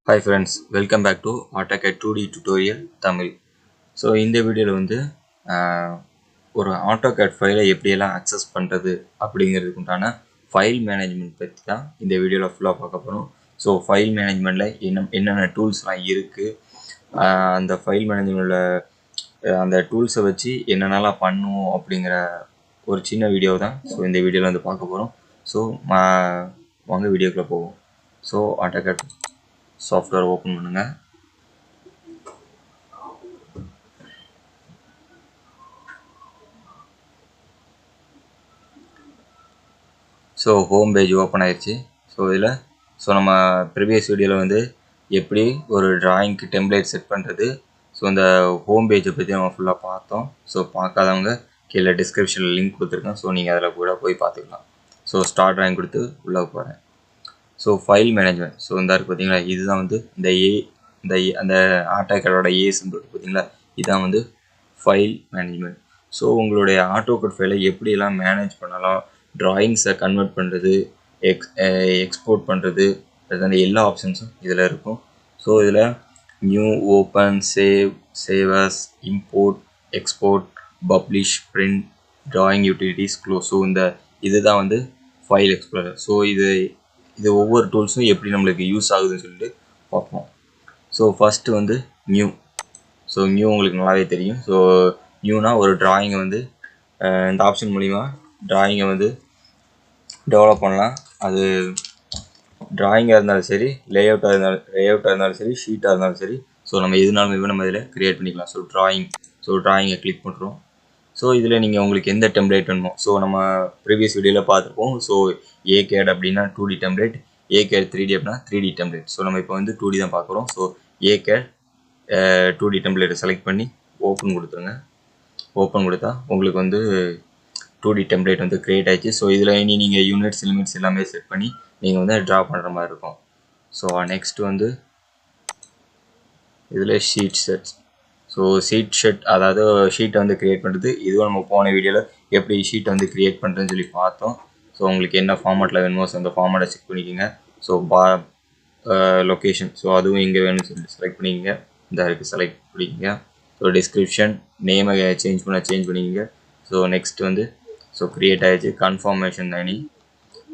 Hi friends, welcome back to AutoCAD 2D tutorial Tamil. So இந்த வீடியோவில் வந்து ஒரு AutoCAD ஃபைலை எப்படியெல்லாம் அக்சஸ் பண்ணுறது அப்படிங்கிறதுக்கு உண்டான ஃபைல் மேனேஜ்மெண்ட் பற்றி தான் இந்த வீடியோவில் ஃபுல்லாக பார்க்க போகிறோம். ஸோ ஃபைல் மேனேஜ்மெண்ட்டில் என்னென்ன டூல்ஸ்லாம் இருக்குது, அந்த ஃபைல் மேனேஜ்மெண்ட்டில் அந்த டூல்ஸை வச்சு என்னென்னலாம் பண்ணுவோம் அப்படிங்கிற ஒரு சின்ன வீடியோ தான் ஸோ இந்த வீடியோவில் வந்து பார்க்க போகிறோம். ஸோ வாங்க வீடியோக்குள்ளே போவோம். ஸோ AutoCAD சாஃப்ட்வேர் ஓப்பன் பண்ணுங்க. ஸோ ஹோம் பேஜ் ஓப்பன் ஆயிடுச்சு. ஸோ இதில் நம்ம ப்ரீவியஸ் வீடியோவில் வந்து எப்படி ஒரு டிராயிங்க்கு டெம்ப்ளேட் செட் பண்ணுறது, ஸோ இந்த ஹோம் பேஜை பற்றி நம்ம ஃபுல்லாக பார்த்தோம். ஸோ பார்க்காதவங்க கீழே டிஸ்கிரிப்ஷனில் லிங்க் கொடுத்துருக்கேன். ஸோ நீங்கள் அதில் கூட போய் பார்த்துக்கலாம். ஸோ ஸ்டார்ட் டிராயிங் கொடுத்து உள்ளே போகிறேன். ஸோ ஃபைல் மேனேஜ்மெண்ட், ஸோ இந்த இருக்குது பார்த்தீங்களா, இதுதான் வந்து அந்த AutoCADோட சிம்பிள் பார்த்தீங்களா, இதுதான் வந்து ஃபைல் மேனேஜ்மெண்ட். ஸோ உங்களுடைய AutoCAD ஃபைலை எப்படியெல்லாம் மேனேஜ் பண்ணலாம், ட்ராயிங்ஸை கன்வெர்ட் பண்ணுறது, எக்ஸ்போர்ட் பண்ணுறது, அதுதான் எல்லா ஆப்ஷன்ஸும் இதில் இருக்கும். ஸோ இதில் new, open, save as, import, export, publish, print, drawing utilities, close. So இதுதான் வந்து ஃபைல் எக்ஸ்ப்ளோரர். ஸோ இது ஒவ்வொரு டூல்ஸும் எப்படி நம்மளுக்கு யூஸ் ஆகுதுன்னு சொல்லிட்டு பார்ப்போம். ஸோ ஃபஸ்ட்டு வந்து நியூ. ஸோ நியூ உங்களுக்கு நல்லாவே தெரியும். ஸோ நியூனா ஒரு டிராயிங்கை வந்து இந்த ஆப்ஷன் மூலிமா டிராயிங்கை வந்து டெவலப் பண்ணலாம். அது டிராயிங்காக இருந்தாலும் சரி, லேஅவுட்டாக இருந்தாலும் சரி, ஷீட்டாக இருந்தாலும் சரி, ஸோ நம்ம எதுனாலுமே நம்ம இதில் க்ரியேட் பண்ணிக்கலாம். ஸோ ட்ராயிங்கை கிளிக் பண்ணுறோம். ஸோ இதில் நீங்கள் உங்களுக்கு எந்த டெம்ப்ளேட் வேணுமோ, ஸோ நம்ம ப்ரீவியஸ் வீடியோவில் பார்த்துருப்போம். ஸோ AutoCAD அப்படின்னா 2D டெம்ப்ளேட், AutoCAD 3D அப்படின்னா 3D டெம்ப்ளேட். ஸோ நம்ம இப்போ வந்து 2D தான் பார்க்குறோம். ஸோ AutoCAD 2D டெம்ப்ளேட்டை செலக்ட் பண்ணி ஓப்பன் கொடுத்துருங்க. ஓப்பன் கொடுத்தா உங்களுக்கு வந்து 2D டெம்ப்ளேட் வந்து க்ரியேட் ஆகிடுச்சு. ஸோ இதில் இனி நீங்கள் யூனிட்ஸ், லிமிட்ஸ் எல்லாமே செட் பண்ணி நீங்கள் வந்து ட்ரா பண்ணுற மாதிரி இருக்கும். ஸோ நெக்ஸ்ட் வந்து இதில் ஷீட் செட்ஸ். ஸோ ஷீட் அதாவது ஷீட்டை வந்து க்ரியேட் பண்ணுறது, இதுவும் நம்ம போன வீடியோவில் எப்படி ஷீட்டை வந்து க்ரியேட் பண்ணுறதுன்னு சொல்லி பார்த்தோம். ஸோ உங்களுக்கு என்ன ஃபார்மேட்டில் வேணுமோ ஸோ அந்த ஃபார்மேட்டை செக் பண்ணிக்கோங்க. ஸோ லொக்கேஷன், ஸோ அதுவும் இங்கே வேணும்னு சொல்லிட்டு செலக்ட் பண்ணிக்கோங்க. இந்த இருக்குது செலக்ட் பண்ணிக்கோங்க. ஸோ டிஸ்கிரிப்ஷன், நேமை சேஞ்ச் பண்ணிக்கோங்க. ஸோ நெக்ஸ்ட் வந்து ஸோ க்ரியேட் ஆகிடுச்சு. கன்ஃபர்மேஷன் தனி.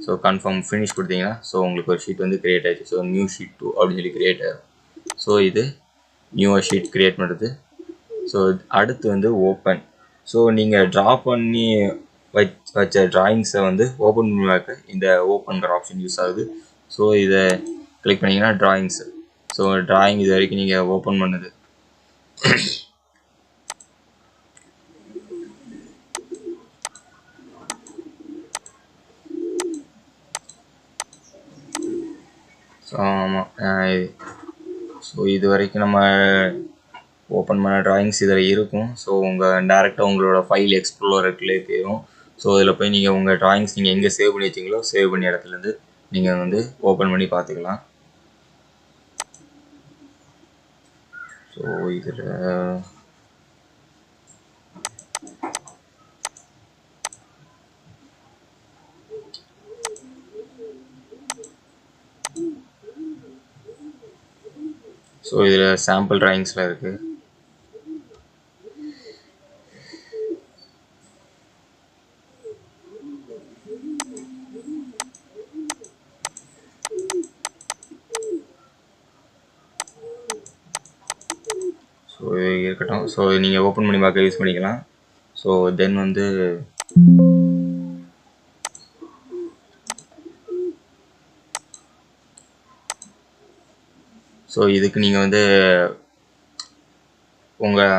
ஸோ கன்ஃபார்ம் ஃபினிஷ் கொடுத்தீங்கன்னா ஸோ உங்களுக்கு ஒரு ஷீட் வந்து க்ரியேட் ஆகிடுச்சு. ஸோ நியூ ஷீட் 2 அப்படின்னு சொல்லி க்ரியேட் ஆகும். ஸோ இது நியூவாக ஷீட் க்ரியேட் பண்ணுறது. ஸோ அடுத்து வந்து ஓப்பன். ஸோ நீங்கள் ட்ரா பண்ணி வச்ச ட்ராயிங்ஸை வந்து ஓப்பன் பண்ணுவாக்க இந்த ஓப்பன்கிற ஆப்ஷன் யூஸ் ஆகுது. ஸோ இதை கிளிக் பண்ணிங்கன்னா ட்ராயிங்ஸு. ஸோ ட்ராயிங் இது வரைக்கும் நீங்கள் ஓப்பன் பண்ணுது. ஸோ ஆமாம், ஸோ இது வரைக்கும் நம்ம ஓப்பன் பண்ண ட்ராயிங்ஸ் இதில் இருக்கும். ஸோ டேரெக்டாக உங்களோட ஃபைல் எக்ஸ்ப்ளோரர்க்குள்ளே போயிடும். ஸோ இதில் போய் நீங்கள் உங்கள் ட்ராயிங்ஸ் நீங்கள் எங்கே சேவ் பண்ணி வச்சிங்களோ சேவ் பண்ணி இடத்துலேருந்து நீங்கள் வந்து ஓப்பன் பண்ணி பார்த்துக்கலாம். ஸோ இதில் சாம்பிள் ட்ராயிங்ஸ்லாம் இருக்குது. ஸோ இருக்கட்டும். ஸோ நீங்கள் ஓப்பன் பண்ணி பார்க்க யூஸ் பண்ணிக்கலாம். ஸோ தென் வந்து ஸோ இதுக்கு நீங்கள் வந்து உங்கள்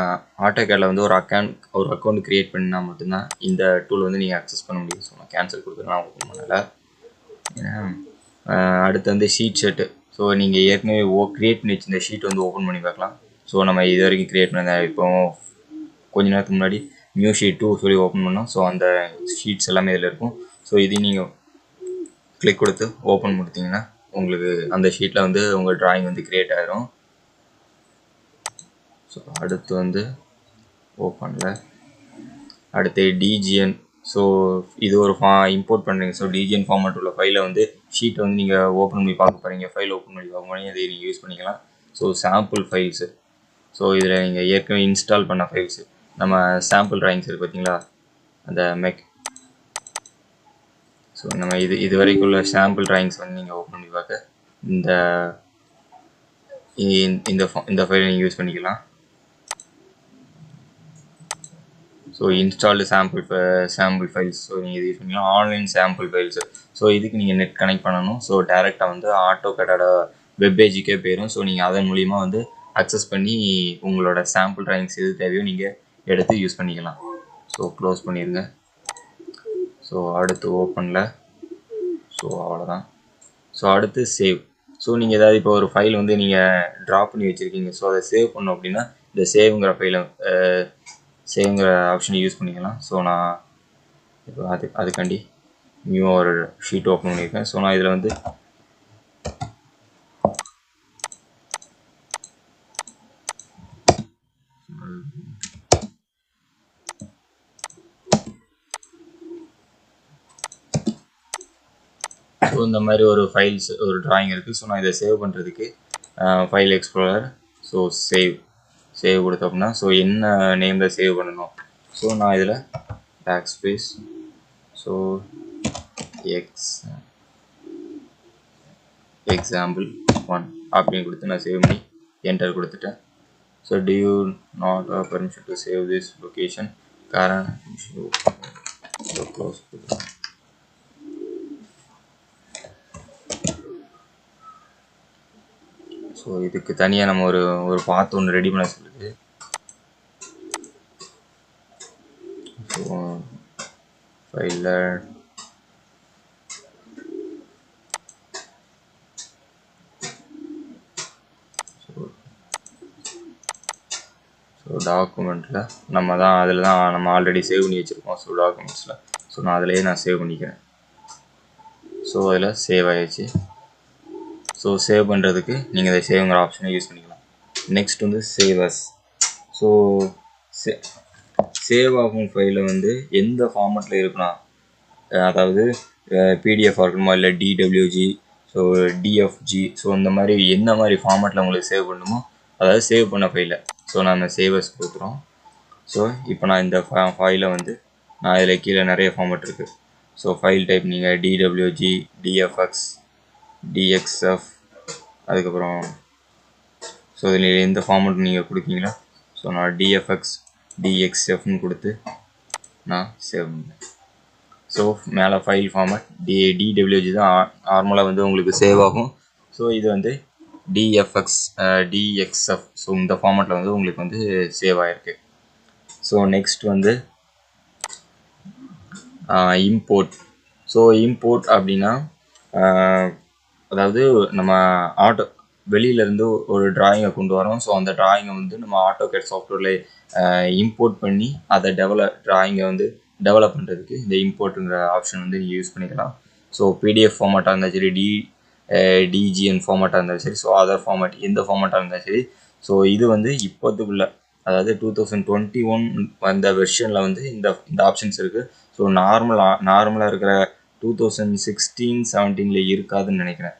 AutoCADல வந்து ஒரு அக்கௌண்ட் க்ரியேட் பண்ணால் மட்டும்தான் இந்த டூல் வந்து நீங்கள் அக்சஸ் பண்ண முடியும். ஸோ நான் கேன்சல் கொடுக்குறேன், நான் ஓப்பன் பண்ணலை. அடுத்து வந்து ஷீட் செட்டு. ஸோ நீங்கள் ஏற்கனவே க்ரியேட் பண்ணி வச்சு இந்த ஷீட் வந்து ஓப்பன் பண்ணி பார்க்கலாம். ஸோ நம்ம இது வரைக்கும் க்ரியேட் பண்ண இப்போ கொஞ்ச நேரத்துக்கு முன்னாடி நியூ ஷீட் 2 சொல்லி ஓப்பன் பண்ணோம். ஸோ அந்த ஷீட்ஸ் எல்லாமே இதில் இருக்கும். ஸோ இதையும் நீங்கள் கிளிக் கொடுத்து ஓப்பன் கொடுத்தீங்கன்னா உங்களுக்கு அந்த ஷீட்டில் வந்து உங்கள் ட்ராயிங் வந்து க்ரியேட் ஆகிரும். ஸோ அடுத்து வந்து ஓப்பனில் அடுத்து DGN. ஸோ இது ஒரு இம்போர்ட் பண்ணுறீங்க. ஸோ டிஜிஎன் ஃபார்மேட் உள்ள ஃபைலை வந்து ஷீட்டை வந்து நீங்கள் ஓப்பன் பண்ணி பார்க்க போகிறீங்க. ஃபைல் ஓப்பன் பண்ணி பார்க்க போகிறீங்க, அதை நீங்கள் யூஸ் பண்ணிக்கலாம். ஸோ சாம்பிள் ஃபைல்ஸு, ஸோ இதில் நீங்கள் ஏற்கனவே இன்ஸ்டால் பண்ண ஃபைல்ஸு, நம்ம சாம்பிள் ட்ராயிங்ஸ் இருக்குது பார்த்தீங்களா, அந்த மெக். ஸோ நம்ம இது வரைக்கும் உள்ள சாம்பிள் ட்ராயிங்ஸ் வந்து நீங்கள் ஓப்பன் பண்ணி பார்க்க இந்த ஃபைலை நீங்கள் யூஸ் பண்ணிக்கலாம். So installed sample files, so நீங்கள் இது யூஸ் பண்ணிக்கலாம். ஆன்லைன் சாம்பிள் ஃபைல்ஸு, ஸோ இதுக்கு நீங்கள் நெட் கனெக்ட் பண்ணணும். ஸோ டேரெக்டாக வந்து ஆட்டோகேடோட வெப் பேஜுக்கே போயிடும். ஸோ நீங்கள் அதன் மூலிமா வந்து அக்சஸ் பண்ணி உங்களோட சாம்பிள் ட்ராயிங்ஸ் எது தேவையோ நீங்கள் எடுத்து யூஸ் பண்ணிக்கலாம். ஸோ க்ளோஸ் பண்ணிடுங்க. ஸோ அடுத்து ஓப்பனில், ஸோ அவ்வளோதான். ஸோ அடுத்து சேவ். ஸோ நீங்கள் ஏதாவது இப்போ ஒரு ஃபைல் வந்து நீங்கள் ட்ராப் பண்ணி வச்சுருக்கீங்க, ஸோ அதை சேவ் பண்ணோம் அப்படின்னா இந்த சேவுங்கிற ஃபைலை சேவுங்கிற ஆப்ஷனை யூஸ் பண்ணிக்கலாம். ஸோ நான் இப்போ அதுக்காண்டி நியூவாக ஒரு ஷீட் ஓப்பன் பண்ணியிருக்கேன். ஸோ நான் இதில் வந்து ஸோ இந்த மாதிரி ஒரு ஃபைல்ஸ் ஒரு ட்ராயிங் இருக்குது. ஸோ நான் இதை சேவ் பண்ணுறதுக்கு ஃபைல் எக்ஸ்ப்ளோரர், ஸோ சேவ் கொடுத்தோம்னா ஸோ என்ன நேமில் சேவ் பண்ணணும். ஸோ நான் இதில் பேக் ஸ்பேஸ், ஸோ எக்ஸாம்பிள் 1 அப்படின்னு கொடுத்து நான் சேவ் பண்ணி என்டர் கொடுத்துட்டேன். So do you not have permission to save this location, current issue, so close. So இதுக்கு தனியாக நம்ம ஒரு பாத் ஒன்று ரெடி பண்ண சொல்லுது. ஸோ ஃபைலில் ஸோ டாக்குமெண்ட்டில் அதில் தான் நம்ம ஆல்ரெடி சேவ் பண்ணி வச்சுருக்கோம். ஸோ டாக்குமெண்ட்ஸில், ஸோ நான் அதிலேயே நான் சேவ் பண்ணிக்கிறேன். ஸோ அதில் சேவ் ஆகிடுச்சு. ஸோ சேவ் பண்ணுறதுக்கு நீங்கள் இந்த சேவ்ங்கிற ஆப்ஷனை யூஸ் பண்ணிக்கலாம். நெக்ஸ்ட் வந்து சேவஸ். ஸோ சேவ் ஆகும் ஃபைலில் வந்து எந்த ஃபார்மேட்டில் இருக்குன்னா, அதாவது பிடிஎஃப் இருக்கணுமா இல்லை டிடபிள்யூஜி, ஸோ டிஎஃப்ஜி, ஸோ இந்த மாதிரி என்ன மாதிரி ஃபார்மேட்டில் உங்களுக்கு சேவ் பண்ணணுமோ, அதாவது சேவ் பண்ண ஃபைலை ஸோ நம்ம சேவஸ் கொடுக்குறோம். ஸோ இப்போ நான் இந்த ஃபைலை வந்து நான் இதில் கீழே நிறைய ஃபார்மேட் இருக்குது. ஸோ ஃபைல் டைப் நீங்கள் டிடபிள்யூஜி, டிஎஃப்எக்ஸ், டிஎக்ஸ்எஃப், அதுக்கப்புறம் ஸோ இதில் எந்த ஃபார்மேட் நீங்கள் கொடுக்கீங்களோ, ஸோ நான் டிஎஃப்எக்ஸ் டிஎக்ஸ்எஃப்னு கொடுத்து நான் சேவ் பண்ணேன். ஸோ மேலே ஃபைல் ஃபார்மேட் டிடபிள்யூஜி தான் நார்மலாக வந்து உங்களுக்கு சேவ் ஆகும். ஸோ இது வந்து டிஎஃப்எக்ஸ் டிஎக்ஸ்எஃப், ஸோ இந்த ஃபார்மேட்டில் வந்து உங்களுக்கு வந்து சேவ் ஆகிருக்கு. ஸோ நெக்ஸ்ட் வந்து இம்போர்ட். ஸோ இம்போர்ட் அப்படின்னா அதாவது நம்ம வெளியிலேருந்து ஒரு டிராயிங்கை கொண்டு வரோம். ஸோ அந்த டிராயிங்கை வந்து நம்ம ஆட்டோகேட் சாஃப்ட்வேரில் இம்போர்ட் பண்ணி அதை டிராயிங்கை வந்து டெவலப் பண்ணுறதுக்கு இந்த இம்போர்ட்டுங்கிற ஆப்ஷன் வந்து நீங்கள் யூஸ் பண்ணிக்கலாம். ஸோ பிடிஎஃப் ஃபார்மேட்டாக இருந்தாலும் சரி, டிஜிஎன் ஃபார்மேட்டாக இருந்தாலும் சரி, ஸோ அதர் ஃபார்மேட் எந்த ஃபார்மேட்டாக இருந்தாலும் சரி. ஸோ இது வந்து இப்போதுக்குள்ள, அதாவது 2021 வந்த வெர்ஷனில் வந்து இந்த ஆப்ஷன்ஸ் இருக்குது. ஸோ நார்மலாக இருக்கிற 2016-17 இருக்காதுன்னு நினைக்கிறேன்.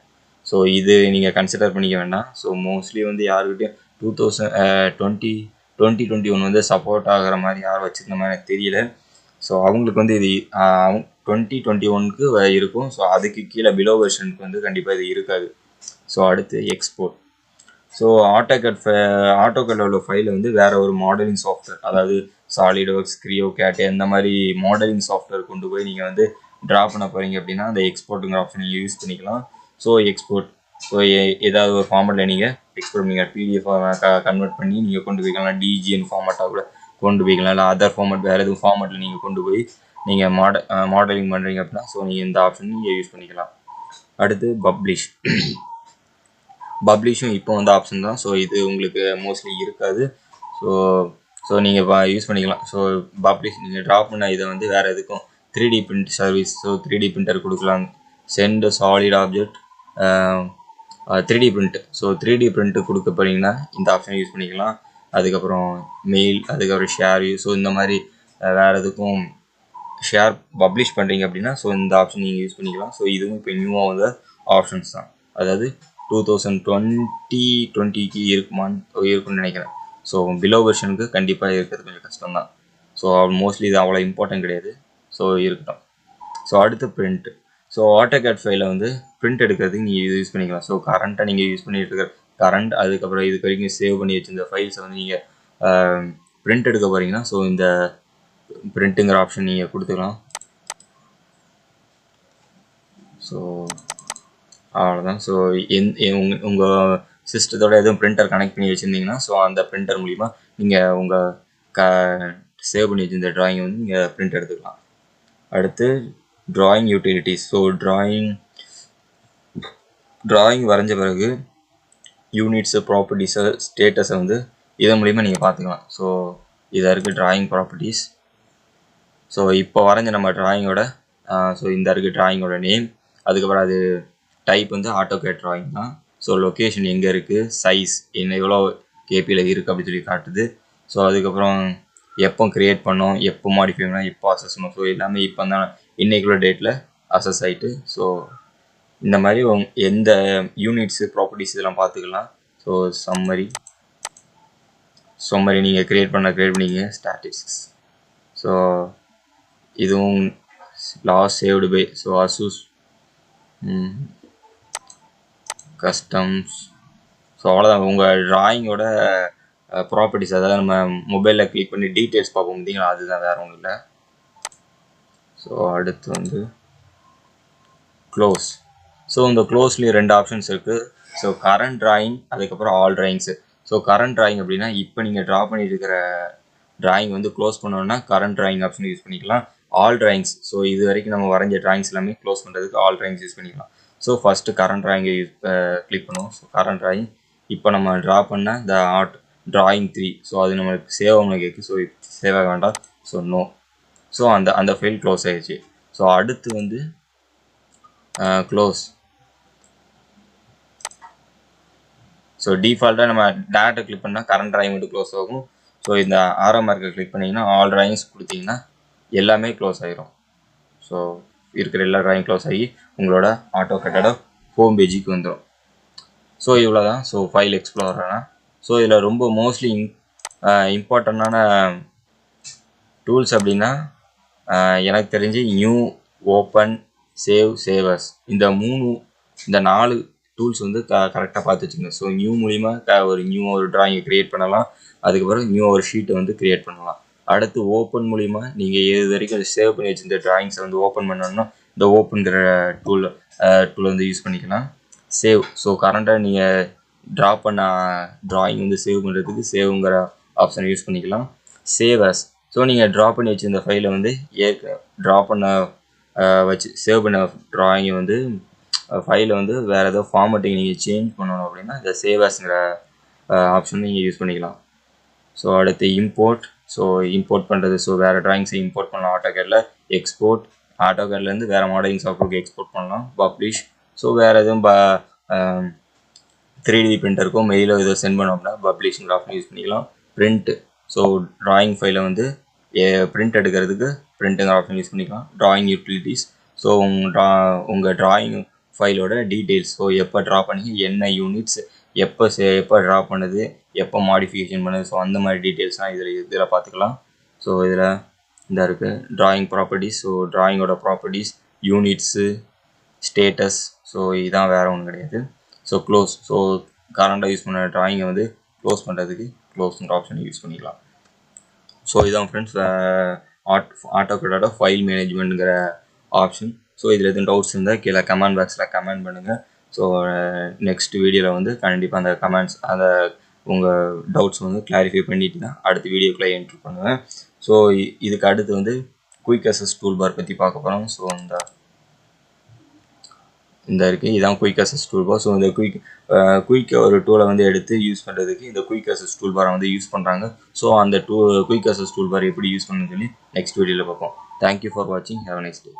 ஸோ இது நீங்கள் கன்சிடர் பண்ணிக்க வேண்டாம். ஸோ மோஸ்ட்லி வந்து யாருக்கிட்டையும் 2021 வந்து சப்போர்ட் ஆகிற மாதிரி யாரும் வச்சுருந்த மாதிரி எனக்கு தெரியல. ஸோ அவங்களுக்கு வந்து இது 2021க்கு இருக்கும். ஸோ அதுக்கு கீழே பிலோ வெர்ஷனுக்கு வந்து கண்டிப்பாக இது இருக்காது. ஸோ அடுத்து எக்ஸ்போர்ட். ஸோ ஆட்டோகேட் உள்ள ஃபைலை வந்து வேறு ஒரு மாடலிங் சாஃப்ட்வேர், அதாவது சாலிட்வொர்க்ஸ், கிரியோ கேட் இந்த மாதிரி மாடலிங் சாஃப்ட்வேர் கொண்டு போய் நீங்கள் வந்து ட்ரா பண்ண போகிறீங்க அப்படின்னா அந்த எக்ஸ்போர்ட்டுங்கிற ஆப்ஷன் நீங்கள் யூஸ் பண்ணிக்கலாம். ஸோ எக்ஸ்போர்ட், ஸோ ஏதாவது ஒரு ஃபார்மேட்டில் நீங்கள் எக்ஸ்போர்ட் பண்ணிக்கலாம். பிடிஎஃப் கன்வெர்ட் பண்ணி நீங்கள் கொண்டு போய்க்கலாம். டிஜிஎன் ஃபார்மேட்டாக கூட கொண்டு போய்க்கலாம். இல்லை அதர் ஃபார்மேட் வேறு எதுவும் ஃபார்மேட்டில் நீங்கள் கொண்டு போய் நீங்கள் மாடலிங் பண்ணுறீங்க அப்படின்னா ஸோ நீங்கள் இந்த ஆப்ஷன் நீங்கள் யூஸ் பண்ணிக்கலாம். அடுத்து பப்ளிஷும் இப்போ வந்து ஆப்ஷன் தான். ஸோ இது உங்களுக்கு மோஸ்ட்லி இருக்காது. ஸோ நீங்கள் யூஸ் பண்ணிக்கலாம். ஸோ பப்ளிஷ் நீங்கள் ட்ராப் பண்ண இதை வந்து வேறு எதுக்கும் 3D print service, so 3D printer கொடுக்கலாம். Send solid object 3D print, so 3D print கொடுக்க போகிறீங்கன்னா இந்த ஆப்ஷன் யூஸ் பண்ணிக்கலாம். அதுக்கப்புறம் மெயில், அதுக்கப்புறம் ஷேர் யூஸ், ஸோ இந்த மாதிரி வேறு எதுக்கும் ஷேர் பப்ளிஷ் பண்ணுறீங்க அப்படின்னா ஸோ இந்த ஆப்ஷன் நீங்கள் யூஸ் பண்ணிக்கலாம். ஸோ இதுவும் இப்போ நியூவாக வந்த ஆப்ஷன்ஸ் தான். அதாவது 2020 இருக்கும்னு நினைக்கிறேன். ஸோ பிலோ வெர்ஷனுக்கு கண்டிப்பாக இருக்கிறது கொஞ்சம் கஷ்டம் தான். ஸோ மோஸ்ட்லி இது அவ்வளோ இம்பார்ட்டன்ட் கிடையாது. ஸோ இருக்கட்டும். ஸோ அடுத்து பிரிண்ட். ஸோ ஆட்டோகேட் ஃபைலை வந்து பிரிண்ட் எடுக்கிறதுக்கு நீங்கள் இது யூஸ் பண்ணிக்கலாம். ஸோ கரண்ட்டாக நீங்கள் யூஸ் பண்ணிட்டு இருக்கிற கரண்ட், அதுக்கப்புறம் இதுக்கு வரைக்கும் சேவ் பண்ணி வச்சிருந்த ஃபைல்ஸை வந்து நீங்கள் பிரிண்ட் எடுக்க போகிறீங்கன்னா ஸோ இந்த பிரிண்ட்டுங்கிற ஆப்ஷன் நீங்கள் கொடுத்துக்கலாம். ஸோ அவ்வளோதான். ஸோ உங்கள் சிஸ்டத்தோட எதுவும் பிரிண்டர் கனெக்ட் பண்ணி வச்சுருந்தீங்கன்னா ஸோ அந்த பிரிண்டர் மூலிமா நீங்கள் உங்கள் சேவ் பண்ணி வச்சிருந்த ட்ராயிங் வந்து நீங்கள் பிரிண்ட் எடுத்துக்கலாம். அடுத்து ட்ராயிங் யூட்டிலிட்டிஸ். ஸோ ட்ராயிங் வரைஞ்ச பிறகு யூனிட்ஸு, ப்ராப்பர்ட்டிஸு, ஸ்டேட்டஸை வந்து இதன் மூலிமா நீங்கள் பார்த்துக்கலாம். ஸோ இதாக இருக்குது ட்ராயிங் ப்ராப்பர்ட்டிஸ். ஸோ இப்போ வரைஞ்ச நம்ம ட்ராயிங்கோட ஸோ இந்த இருக்குது ட்ராயிங்கோட நேம், அதுக்கப்புறம் அது டைப் வந்து ஆட்டோகேட் ட்ராயிங் தான். ஸோ லொக்கேஷன் எங்கே இருக்குது, சைஸ் என்ன எவ்வளோ கேபியில் இருக்குது அப்படின்னு சொல்லி காட்டுது. ஸோ அதுக்கப்புறம் எப்போ க்ரியேட் பண்ணோம், எப்போ மாடிஃபை பண்ணோம், எப்போ அசஸ் பண்ணோம், ஸோ எல்லாமே இப்போ தான் இன்றைக்குள்ள டேட்டில் அசஸ் ஆகிட்டு. ஸோ இந்த மாதிரி எந்த யூனிட்ஸு, ப்ராப்பர்ட்டிஸ் இதெல்லாம் பார்த்துக்கலாம். ஸோ சம்மரி நீங்கள் க்ரியேட் பண்ணிங்க ஸ்டாட்டிஸ்டிக்ஸ். ஸோ இதுவும் last saved by so Asus customs. So அவ்வளோதான் உங்கள் ட்ராயிங்கோட ப்ராப்பர்ட்டிஸ். அதாவது நம்ம மொபைலில் கிளிக் பண்ணி டீட்டெயில்ஸ் பார்ப்போம் பார்த்தீங்களா, அதுதான், வேறு ஒன்றும் இல்லை. ஸோ அடுத்து வந்து க்ளோஸ். ஸோ இந்த க்ளோஸ்லேயும் 2 ஆப்ஷன்ஸ் இருக்குது. ஸோ கரண்ட் ட்ராயிங், அதுக்கப்புறம் all drawings. So current drawing அப்படின்னா இப்போ நீங்கள் ட்ரா பண்ணிட்டு இருக்கிற ட்ராயிங் வந்து க்ளோஸ் பண்ணோன்னா கரண்ட் ட்ராயிங் ஆப்ஷன் யூஸ் பண்ணிக்கலாம். ஆல் ட்ராயிங்ஸ், ஸோ இது வரைக்கும் நம்ம வரைஞ்ச ட்ராயிங்ஸ் எல்லாமே க்ளோஸ் பண்ணுறதுக்கு ஆல் ட்ராயிங்ஸ் யூஸ் பண்ணிக்கலாம். ஸோ ஃபஸ்ட்டு கரண்ட் ட்ராயிங்கை கிளிக் பண்ணுவோம். ஸோ கரண்ட் ட்ராயிங் இப்போ நம்ம ட்ரா பண்ண த ட்ராயிங் 3. ஸோ அது நம்மளுக்கு சேவ் ஆகணும் கேட்கு. ஸோ சேவ் ஆக வேண்டாம். So no. ஸோ அந்த ஃபைல் க்ளோஸ் ஆகிடுச்சு. ஸோ அடுத்து வந்து க்ளோஸ். ஸோ டிஃபால்ட்டாக நம்ம டேரக்டாக கிளிக் பண்ணால் கரண்ட் ட்ராயிங் மட்டும் க்ளோஸ் ஆகும். ஸோ இந்த ஆரோ மார்க்கை கிளிக் பண்ணிங்கன்னா ஆல் ட்ராயிங்ஸ் கொடுத்தீங்கன்னா எல்லாமே க்ளோஸ் ஆகிரும். ஸோ இருக்கிற எல்லா ட்ராயிங் க்ளோஸ் ஆகி உங்களோட ஆட்டோகேட்டோட ஹோம் பேஜுக்கு வந்துடும். ஸோ இவ்வளோ தான். ஸோ ஃபைல் எக்ஸ்ப்ளோரர்னா ஸோ இதில் ரொம்ப மோஸ்ட்லி இம்பார்ட்டண்டான டூல்ஸ் அப்படின்னா எனக்கு தெரிஞ்சு நியூ, ஓப்பன், சேவர்ஸ் இந்த 4 டூல்ஸ் வந்து கரெக்டாக பார்த்து வச்சுங்க. ஸோ நியூ மூலிமா ஒரு ட்ராயிங்கை க்ரியேட் பண்ணலாம். அதுக்கப்புறம் ஒரு ஷீட்டை வந்து க்ரியேட் பண்ணலாம். அடுத்து ஓப்பன் மூலிமா நீங்கள் எது வரைக்கும் சேவ் பண்ணி வச்சுருந்த ட்ராயிங்ஸை வந்து ஓப்பன் பண்ணணும்னா இந்த ஓப்பன்கிற டூல் வந்து யூஸ் பண்ணிக்கலாம். சேவ். ஸோ கரண்ட்டாக நீங்கள் ட்ரா பண்ண ட்ராயிங் வந்து சேவ் பண்ணுறதுக்கு சேவுங்கிற ஆப்ஷனை யூஸ் பண்ணிக்கலாம். சேவர்ஸ். ஸோ நீங்கள் ட்ரா பண்ணி வச்சுருந்த ஃபைலை வந்து ட்ரா பண்ண சேவ் பண்ண ட்ராயிங்கை வந்து ஃபைலை வந்து வேறு ஏதோ ஃபார்மேட்டிங் நீங்கள் சேஞ்ச் பண்ணணும் அப்படின்னா இந்த சேவர்ஸ்ங்கிற ஆப்ஷன் நீங்கள் யூஸ் பண்ணிக்கலாம். ஸோ அடுத்து இம்போர்ட். ஸோ இம்போர்ட் பண்ணுறது, ஸோ வேறு ட்ராயிங்ஸை இம்போர்ட் பண்ணலாம் ஆட்டோகேடில். எக்ஸ்போர்ட். ஆட்டோகேட்லேருந்து வேறு மாடலிங் சாஃப்ட்வேருக்கு எக்ஸ்போர்ட் பண்ணலாம். பப்ளிஷ். ஸோ வேறு எதுவும் 3D பிரிண்டருக்கோ மெயிலோ ஏதோ சென்ட் பண்ணோம் அப்படின்னா பப்ளிஷிங் ஆப்ஷன் யூஸ் பண்ணிக்கலாம். பிரிண்ட். ஸோ ட்ராயிங் ஃபைலை வந்து பிரிண்ட் எடுக்கிறதுக்கு பிரிண்ட்டுங்கிற ஆப்ஷன் யூஸ் பண்ணிக்கலாம். Drawing utilities. ஸோ உங்கள் ட்ராயிங் ஃபைலோட டீட்டெயில்ஸ். ஸோ எப்போ ட்ரா பண்ணி என்ன யூனிட்ஸ், எப்போ ட்ரா பண்ணுது, எப்போ மாடிஃபிகேஷன் பண்ணுது, ஸோ அந்த மாதிரி டீட்டெயில்ஸ்லாம் இதில் பார்த்துக்கலாம். ஸோ இதில் இந்த இருக்குது ட்ராயிங் ப்ராப்பர்ட்டிஸ். ஸோ ட்ராயிங்கோட ப்ராப்பர்ட்டிஸ், யூனிட்ஸு, ஸ்டேட்டஸ். ஸோ இதுதான், வேறு ஒன்றும் கிடையாது. So close. ஸோ கரண்டாக யூஸ் பண்ண ட்ராயிங்கை வந்து க்ளோஸ் பண்ணுறதுக்கு க்ளோஸ்ங்கிற ஆப்ஷனை யூஸ் பண்ணிக்கலாம். ஸோ இதான் ஃப்ரெண்ட்ஸ் ஆட்டோகேடோட ஃபைல் மேனேஜ்மெண்ட்டுங்கிற ஆப்ஷன். ஸோ இதில் எதுவும் டவுட்ஸ் இருந்தால் கீழே கமெண்ட் பாக்ஸில் கமெண்ட் பண்ணுங்கள். ஸோ நெக்ஸ்ட் வீடியோவில் வந்து கண்டிப்பாக அந்த கமெண்ட்ஸ் உங்கள் டவுட்ஸ் வந்து கிளாரிஃபை பண்ணிட்டு தான் அடுத்த வீடியோக்குள்ளே என்ட்ரு பண்ணுவேன். ஸோ இதுக்கு அடுத்து வந்து குயிக் அசஸ் டூல் பார் பற்றி பார்க்க போகிறோம். ஸோ இந்த இருக்குது, இதுதான் quick access tool bar. So இந்த குயிக் ஒரு டூலை வந்து எடுத்து யூஸ் பண்ணுறதுக்கு இந்த குயிக் அசஸ் டூல் பாரை வந்து யூஸ் பண்ணுறாங்க. ஸோ அந்த குயிக் அசஸ் டூல் பார் எப்படி யூஸ் பண்ணுன்னு சொல்லி நெக்ஸ்ட் வீடியோவில் பார்ப்போம். தேங்க்யூ ஃபார் வாட்சிங். Have a nice day.